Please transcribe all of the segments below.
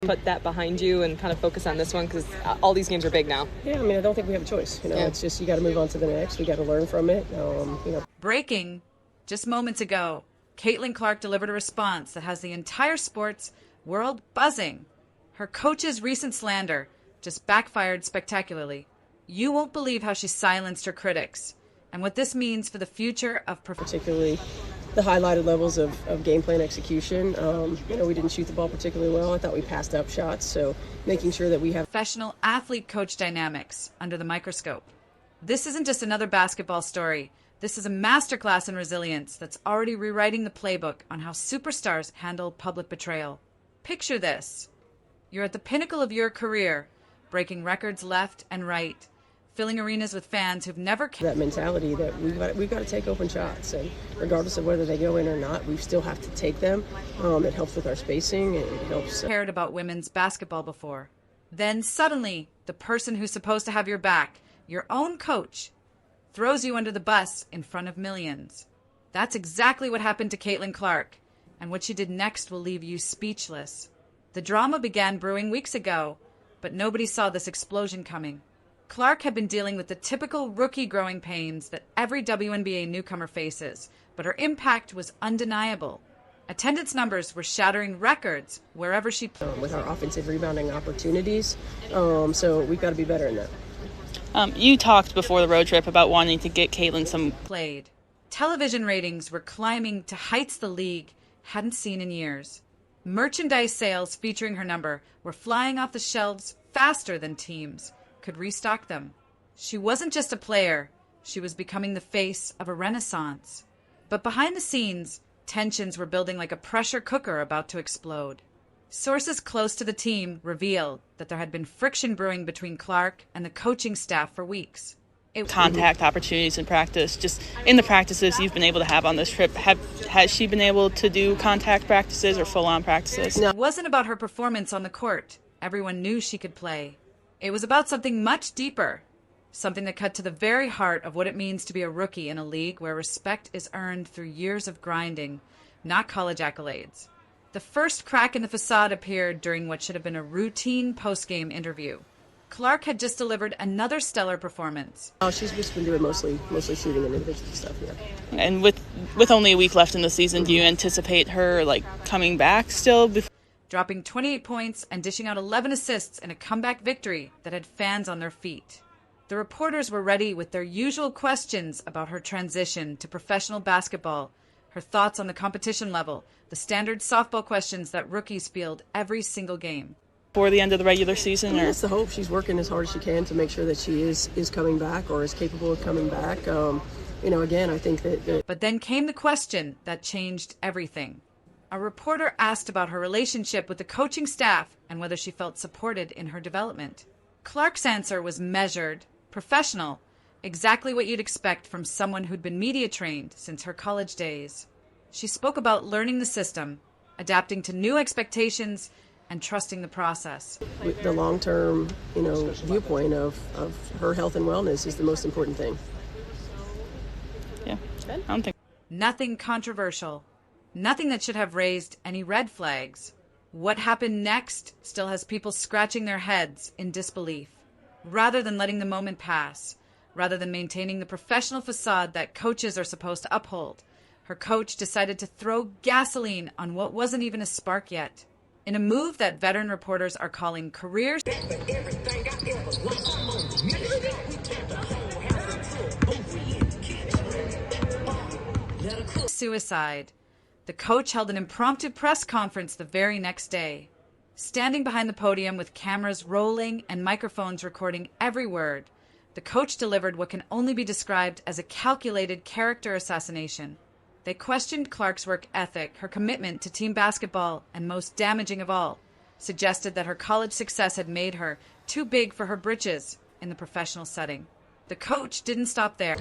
Put that behind you and kind of focus on this one because all these games are big now. Yeah, I mean, I don't think we have a choice. It's just you got to move on to the next. We got to learn from it. Breaking just moments ago, Caitlin Clark delivered a response that has the entire sports world buzzing. Her coach's recent slander just backfired spectacularly. You won't believe how she silenced her critics and what this means for the future of particularly the highlighted levels of game plan execution. We didn't shoot the ball particularly well. I thought we passed up shots, so making sure that we have professional athlete-coach dynamics under the microscope. This isn't just another basketball story. This is a masterclass in resilience that's already rewriting the playbook on how superstars handle public betrayal. Picture this. You're at the pinnacle of your career, breaking records left and right, filling arenas with fans who've never that mentality that we've got to take open shots, and regardless of whether they go in or not, we still have to take them. It helps with our spacing. It helps. Cared about women's basketball before. Then suddenly, the person who's supposed to have your back, your own coach, throws you under the bus in front of millions. That's exactly what happened to Caitlin Clark, and what she did next will leave you speechless. The drama began brewing weeks ago, but nobody saw this explosion coming. Clark had been dealing with the typical rookie growing pains that every WNBA newcomer faces, but her impact was undeniable. Attendance numbers were shattering records wherever she played. With our offensive rebounding opportunities, so we've got to be better in that. You talked before the road trip about wanting to get Caitlin some played. Television ratings were climbing to heights the league hadn't seen in years. Merchandise sales featuring her number were flying off the shelves faster than teams could restock them. She wasn't just a player, she was becoming the face of a renaissance. But behind the scenes, tensions were building like a pressure cooker about to explode. Sources close to the team revealed that there had been friction brewing between Clark and the coaching staff for weeks. Contact opportunities in practice, just in the practices you've been able to have on this trip. Has she been able to do contact practices or full-on practices? It wasn't about her performance on the court. Everyone knew she could play. It was about something much deeper, something that cut to the very heart of what it means to be a rookie in a league where respect is earned through years of grinding, not college accolades. The first crack in the facade appeared during what should have been a routine post-game interview. Clark had just delivered another stellar performance. Oh, she's just been doing mostly shooting and individual stuff, yeah. And with only a week left in the season, do you anticipate her coming back still? Dropping 28 points and dishing out 11 assists in a comeback victory that had fans on their feet. The reporters were ready with their usual questions about her transition to professional basketball, her thoughts on the competition level, the standard softball questions that rookies field every single game. For the end of the regular season? Or? That's the hope. She's working as hard as she can to make sure that she is coming back or is capable of coming back. Again, I think that... But then came the question that changed everything. A reporter asked about her relationship with the coaching staff and whether she felt supported in her development. Clark's answer was measured, professional, exactly what you'd expect from someone who'd been media trained since her college days. She spoke about learning the system, adapting to new expectations, and trusting the process. The long-term, viewpoint of her health and wellness is the most important thing. Yeah, I don't think. Nothing controversial. Nothing that should have raised any red flags. What happened next still has people scratching their heads in disbelief. Rather than letting the moment pass, rather than maintaining the professional facade that coaches are supposed to uphold, her coach decided to throw gasoline on what wasn't even a spark yet. In a move that veteran reporters are calling career suicide, the coach held an impromptu press conference the very next day. Standing behind the podium with cameras rolling and microphones recording every word, the coach delivered what can only be described as a calculated character assassination. They questioned Clark's work ethic, her commitment to team basketball, and most damaging of all, suggested that her college success had made her too big for her britches in the professional setting. The coach didn't stop there.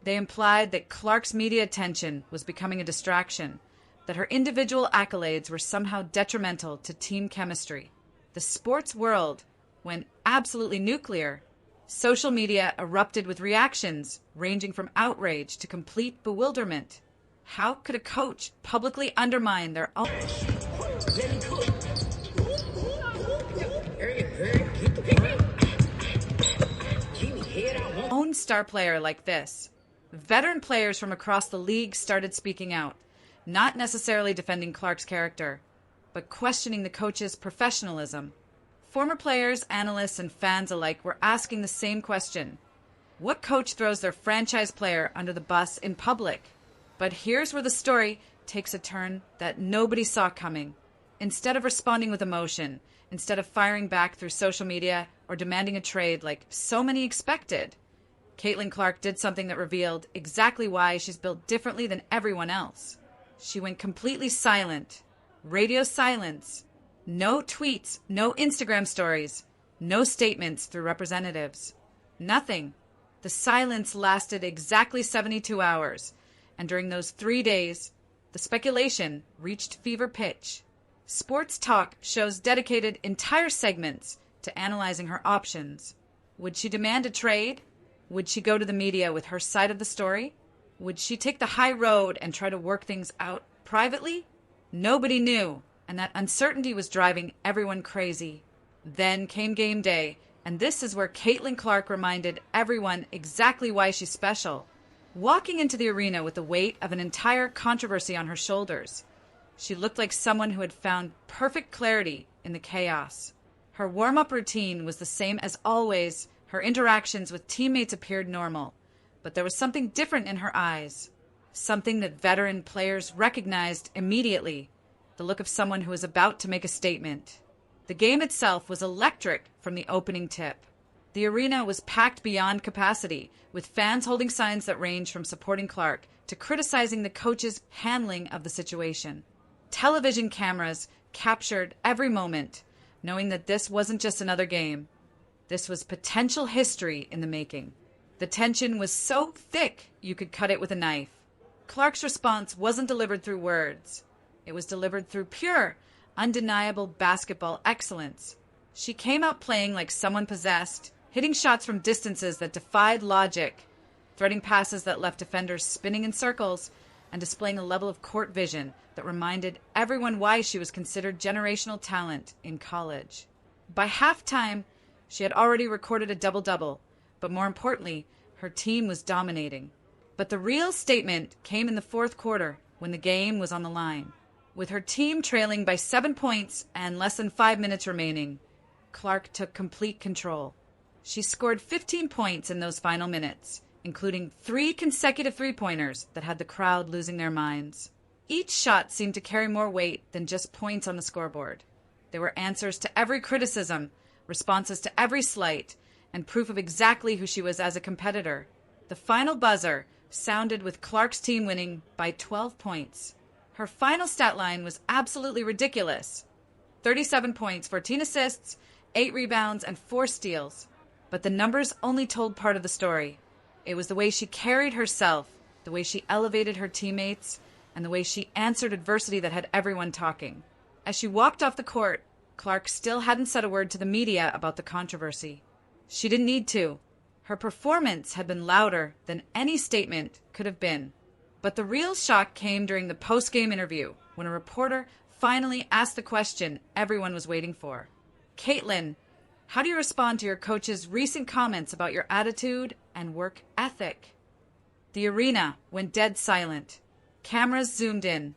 They implied that Clark's media attention was becoming a distraction, that her individual accolades were somehow detrimental to team chemistry. The sports world went absolutely nuclear, Social media erupted with reactions ranging from outrage to complete bewilderment. How could a coach publicly undermine their own star player like this? Veteran players from across the league started speaking out, not necessarily defending Clark's character, but questioning the coach's professionalism. Former players, analysts, and fans alike were asking the same question. What coach throws their franchise player under the bus in public? But here's where the story takes a turn that nobody saw coming. Instead of responding with emotion, instead of firing back through social media or demanding a trade like so many expected, Caitlin Clark did something that revealed exactly why she's built differently than everyone else. She went completely silent. Radio silence. No tweets, no Instagram stories, no statements through representatives. Nothing. The silence lasted exactly 72 hours, and during those 3 days, the speculation reached fever pitch. Sports talk shows dedicated entire segments to analyzing her options. Would she demand a trade? Would she go to the media with her side of the story? Would she take the high road and try to work things out privately? Nobody knew, and that uncertainty was driving everyone crazy. Then came game day, and this is where Caitlin Clark reminded everyone exactly why she's special. Walking into the arena with the weight of an entire controversy on her shoulders, she looked like someone who had found perfect clarity in the chaos. Her warm-up routine was the same as always. Her interactions with teammates appeared normal, but there was something different in her eyes, something that veteran players recognized immediately, the look of someone who was about to make a statement. The game itself was electric from the opening tip. The arena was packed beyond capacity, with fans holding signs that ranged from supporting Clark to criticizing the coach's handling of the situation. Television cameras captured every moment, knowing that this wasn't just another game. This was potential history in the making. The tension was so thick you could cut it with a knife. Clark's response wasn't delivered through words. It was delivered through pure, undeniable basketball excellence. She came out playing like someone possessed, hitting shots from distances that defied logic, threading passes that left defenders spinning in circles, and displaying a level of court vision that reminded everyone why she was considered generational talent in college. By halftime, she had already recorded a double-double, but more importantly, her team was dominating. But the real statement came in the fourth quarter when the game was on the line. With her team trailing by 7 points and less than 5 minutes remaining, Clark took complete control. She scored 15 points in those final minutes, including 3 consecutive three-pointers that had the crowd losing their minds. Each shot seemed to carry more weight than just points on the scoreboard. They were answers to every criticism, responses to every slight, and proof of exactly who she was as a competitor. The final buzzer sounded with Clark's team winning by 12 points. Her final stat line was absolutely ridiculous. 37 points, 14 assists, 8 rebounds, and 4 steals. But the numbers only told part of the story. It was the way she carried herself, the way she elevated her teammates, and the way she answered adversity that had everyone talking. As she walked off the court, Clark still hadn't said a word to the media about the controversy. She didn't need to. Her performance had been louder than any statement could have been. But the real shock came during the post-game interview, when a reporter finally asked the question everyone was waiting for. Caitlin, how do you respond to your coach's recent comments about your attitude and work ethic? The arena went dead silent. Cameras zoomed in.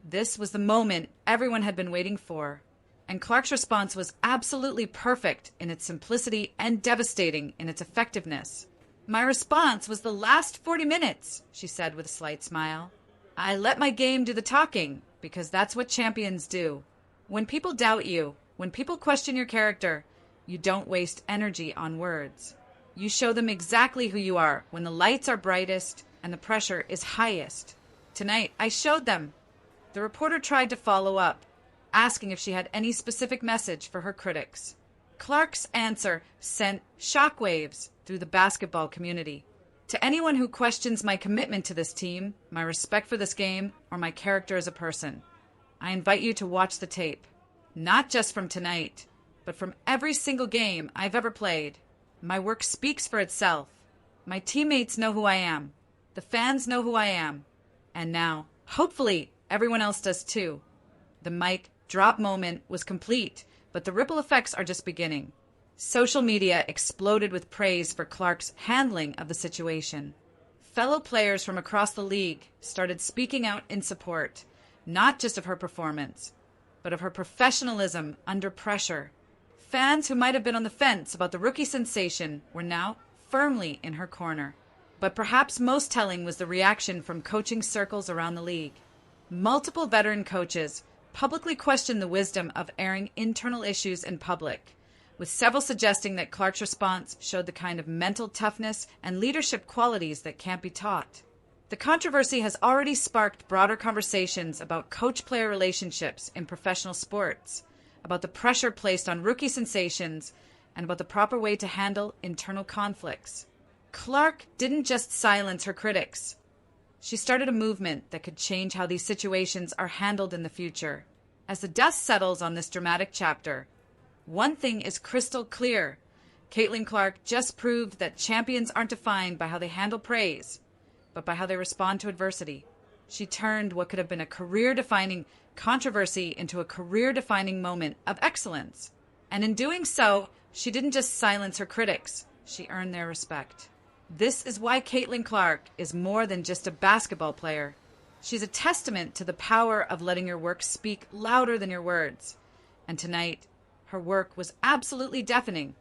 This was the moment everyone had been waiting for. And Clark's response was absolutely perfect in its simplicity and devastating in its effectiveness. My response was the last 40 minutes, she said with a slight smile. I let my game do the talking, because that's what champions do. When people doubt you, when people question your character, you don't waste energy on words. You show them exactly who you are when the lights are brightest and the pressure is highest. Tonight, I showed them. The reporter tried to follow up, asking if she had any specific message for her critics. Clark's answer sent shockwaves through the basketball community. To anyone who questions my commitment to this team, my respect for this game, or my character as a person, I invite you to watch the tape. Not just from tonight, but from every single game I've ever played. My work speaks for itself. My teammates know who I am. The fans know who I am. And now, hopefully, everyone else does too. The mic drop moment was complete, but the ripple effects are just beginning. Social media exploded with praise for Clark's handling of the situation. Fellow players from across the league started speaking out in support, not just of her performance, but of her professionalism under pressure. Fans who might have been on the fence about the rookie sensation were now firmly in her corner. But perhaps most telling was the reaction from coaching circles around the league. Multiple veteran coaches publicly questioned the wisdom of airing internal issues in public, with several suggesting that Clark's response showed the kind of mental toughness and leadership qualities that can't be taught. The controversy has already sparked broader conversations about coach-player relationships in professional sports, about the pressure placed on rookie sensations, and about the proper way to handle internal conflicts. Clark didn't just silence her critics. She started a movement that could change how these situations are handled in the future. As the dust settles on this dramatic chapter, one thing is crystal clear. Caitlin Clark just proved that champions aren't defined by how they handle praise, but by how they respond to adversity. She turned what could have been a career-defining controversy into a career-defining moment of excellence. And in doing so, she didn't just silence her critics. She earned their respect. This is why Caitlin Clark is more than just a basketball player. She's a testament to the power of letting your work speak louder than your words. And tonight, her work was absolutely deafening.